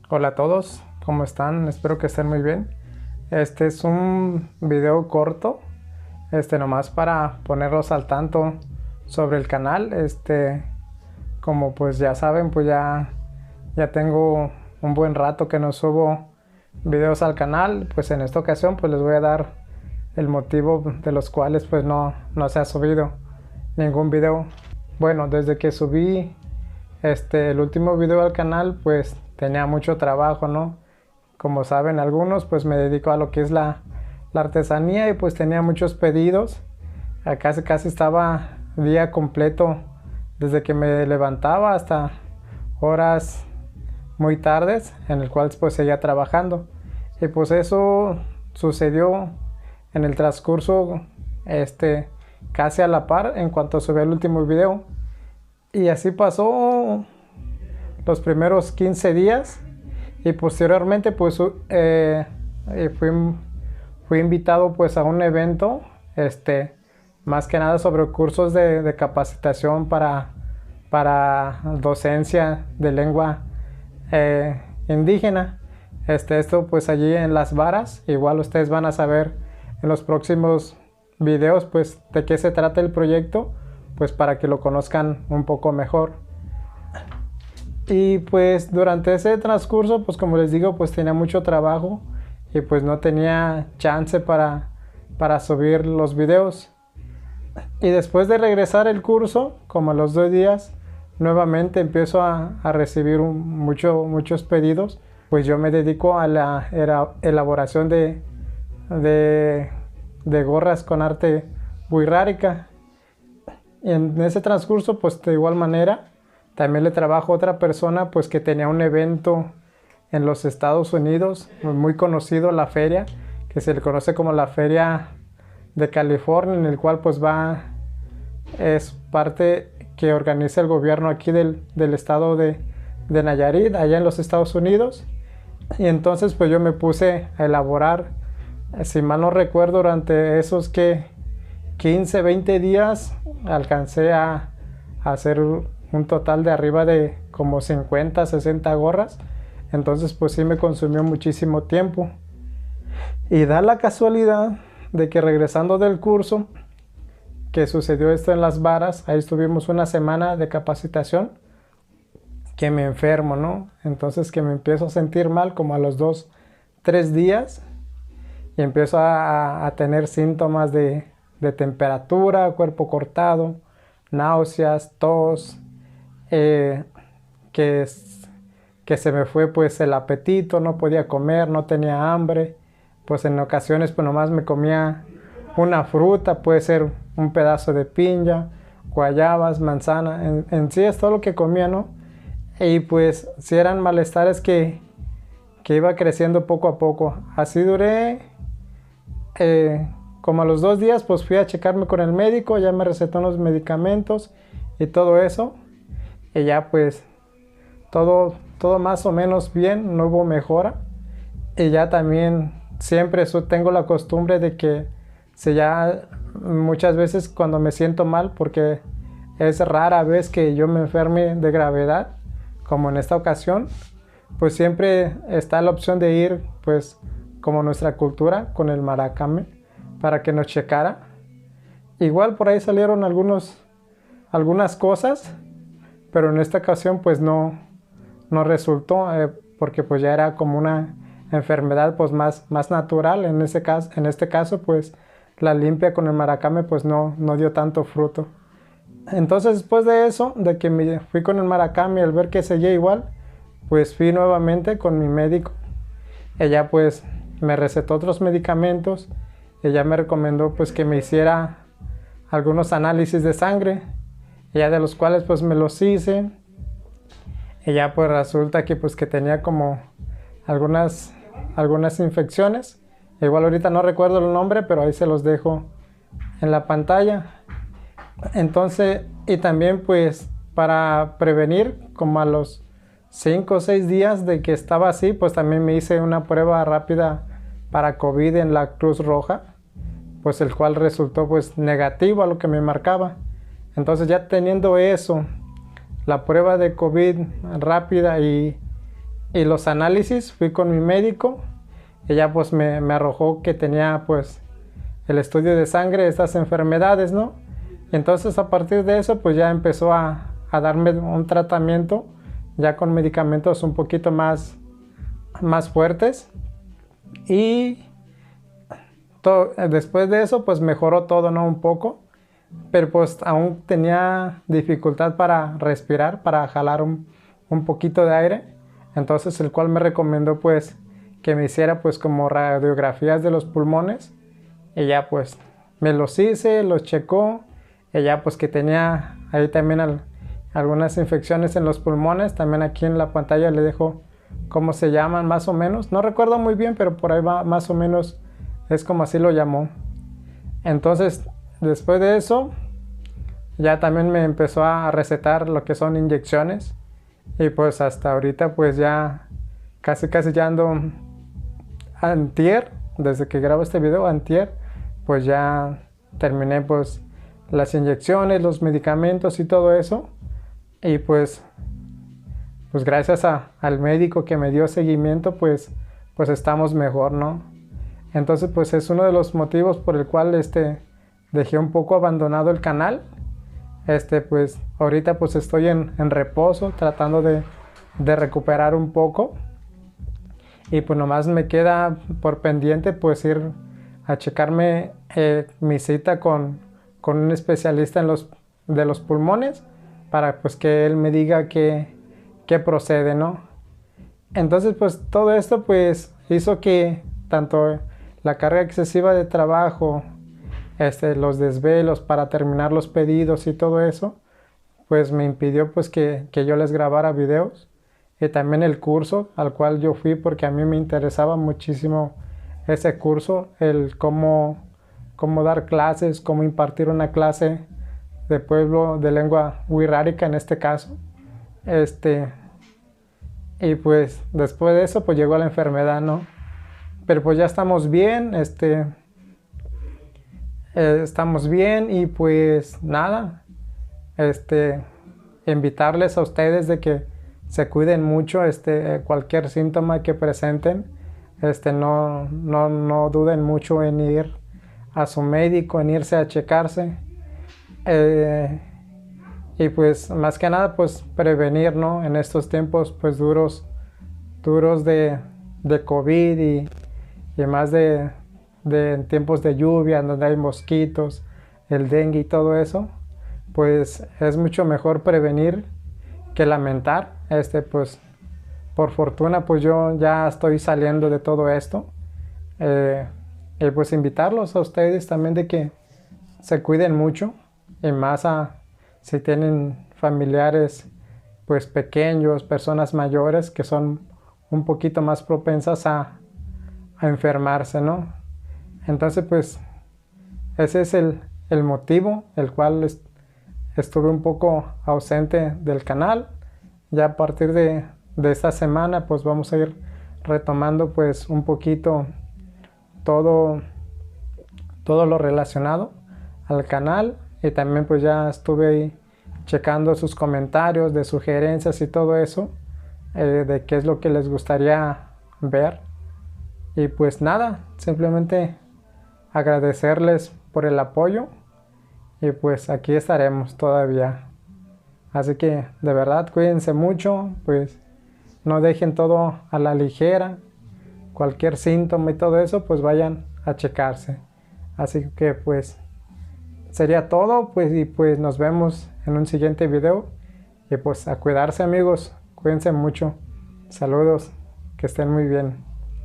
Hola a todos, ¿cómo están? Espero que estén muy bien. Este es un video corto, nomás para ponerlos al tanto sobre el canal. Como pues ya saben, pues ya tengo un buen rato que no subo videos al canal. Pues en esta ocasión pues les voy a dar el motivo de los cuales pues no se ha subido ningún video. Bueno, desde que subí el último video al canal pues tenía mucho trabajo, ¿no? Como saben algunos, pues me dedico a lo que es la artesanía y pues tenía muchos pedidos. Casi estaba día completo desde que me levantaba hasta horas muy tardes en el cual pues seguía trabajando. Y pues eso sucedió en el transcurso casi a la par en cuanto subí el último video. Y así pasó los primeros 15 días y posteriormente pues fui invitado pues a un evento, más que nada sobre cursos de capacitación para docencia de lengua indígena. Esto pues allí en Las Varas. Igual ustedes van a saber en los próximos videos pues de qué se trata el proyecto, pues para que lo conozcan un poco mejor. Y pues durante ese transcurso, pues como les digo, pues tenía mucho trabajo y pues no tenía chance para subir los videos. Y después de regresar el curso, como a los 2 días, nuevamente empiezo a recibir muchos pedidos. Pues yo me dedico a la elaboración de gorras con arte wixárika. Y en ese transcurso, pues de igual manera, también le trabajo a otra persona pues que tenía un evento en los Estados Unidos, muy conocido, la feria, que se le conoce como la Feria de California, en el cual pues es parte que organiza el gobierno aquí del estado de Nayarit, allá en los Estados Unidos. Y entonces pues yo me puse a elaborar, si mal no recuerdo, durante esos 15, 20 días alcancé a hacer un total de arriba de como 50, 60 gorras. Entonces pues sí me consumió muchísimo tiempo. Y da la casualidad de que regresando del curso, que sucedió esto en Las Varas, ahí estuvimos una semana de capacitación, que me enfermo, ¿no? Entonces que me empiezo a sentir mal como a los 2, 3 días y empiezo a tener síntomas de temperatura, cuerpo cortado, náuseas, tos, que se me fue pues el apetito, no podía comer, no tenía hambre. Pues en ocasiones pues nomás me comía una fruta, puede ser un pedazo de piña, guayabas, manzana, en sí es todo lo que comía, ¿no? Y pues sí eran malestares que iba creciendo poco a poco. Así duré, como a los 2 días pues fui a checarme con el médico, ya me recetó unos medicamentos y todo eso. Y ya pues todo más o menos bien, no hubo mejora. Y ya también siempre tengo la costumbre de que muchas veces cuando me siento mal, porque es rara vez que yo me enferme de gravedad, como en esta ocasión, pues siempre está la opción de ir, pues como nuestra cultura, con el maracame, para que nos checara. Igual por ahí salieron algunas cosas, pero en esta ocasión pues no resultó, porque pues ya era como una enfermedad pues más natural. En este caso pues la limpia con el maracame pues no dio tanto fruto. Entonces después de eso, de que me fui con el maracame, al ver que seguía igual, pues fui nuevamente con mi médico. Ella pues me recetó otros medicamentos. Ella me recomendó pues que me hiciera algunos análisis de sangre, ella de los cuales pues me los hice. Ella pues resulta que pues que tenía como algunas infecciones. Igual ahorita no recuerdo el nombre, pero ahí se los dejo en la pantalla. Entonces, y también pues para prevenir, como a los 5 o 6 días de que estaba así, pues también me hice una prueba rápida para COVID en la Cruz Roja, pues el cual resultó pues negativo a lo que me marcaba. Entonces ya teniendo eso, la prueba de COVID rápida y y los análisis fui con mi médico. Ella pues me arrojó que tenía pues el estudio de sangre, estas enfermedades, ¿no? Entonces a partir de eso pues ya empezó a darme un tratamiento ya con medicamentos un poquito más fuertes, y después de eso pues mejoró todo, ¿no? Un poco, pero pues aún tenía dificultad para respirar, para jalar un poquito de aire. Entonces el cual me recomendó pues que me hiciera pues como radiografías de los pulmones, y ya pues me los hice, los checó, y ya pues que tenía ahí también algunas infecciones en los pulmones. También aquí en la pantalla le dejo cómo se llaman más o menos, no recuerdo muy bien, pero por ahí va más o menos, es como así lo llamó. Entonces después de eso ya también me empezó a recetar lo que son inyecciones, y pues hasta ahorita pues ya casi ya ando antier, desde que grabo este video, antier, pues ya terminé pues las inyecciones, los medicamentos y todo eso. Y pues gracias al médico que me dio seguimiento, pues estamos mejor, ¿no? Entonces pues es uno de los motivos por el cual dejé un poco abandonado el canal. Pues ahorita pues estoy en reposo, tratando de recuperar un poco, y pues nomás me queda por pendiente pues ir a checarme mi cita con un especialista de los pulmones, para pues que él me diga qué procede, ¿no? Entonces pues todo esto pues hizo que tanto la carga excesiva de trabajo, los desvelos para terminar los pedidos y todo eso, pues me impidió pues que yo les grabara videos. Y también el curso al cual yo fui, porque a mí me interesaba muchísimo ese curso, el cómo dar clases, cómo impartir una clase de pueblo de lengua wixárika en este caso. Y pues después de eso pues llegó la enfermedad, ¿no? Pero pues ya estamos bien, estamos bien, y pues nada, invitarles a ustedes de que se cuiden mucho, cualquier síntoma que presenten, no duden mucho en ir a su médico, en irse a checarse, y pues más que nada pues prevenir, ¿no? En estos tiempos pues duros de COVID, y más de tiempos de lluvia donde hay mosquitos, el dengue y todo eso, pues es mucho mejor prevenir que lamentar. Pues por fortuna pues yo ya estoy saliendo de todo esto, y pues invitarlos a ustedes también de que se cuiden mucho, y más si tienen familiares pues pequeños, personas mayores que son un poquito más propensas a enfermarse, ¿no? Entonces pues ese es el motivo el cual estuve un poco ausente del canal. Ya a partir de esta semana pues vamos a ir retomando pues un poquito todo lo relacionado al canal, y también pues ya estuve ahí checando sus comentarios de sugerencias y todo eso, de qué es lo que les gustaría ver. Y pues nada, simplemente agradecerles por el apoyo, y pues aquí estaremos todavía. Así que de verdad cuídense mucho, pues no dejen todo a la ligera. Cualquier síntoma y todo eso pues vayan a checarse. Así que pues sería todo, pues, y pues nos vemos en un siguiente video, y pues a cuidarse, amigos, cuídense mucho. Saludos, que estén muy bien.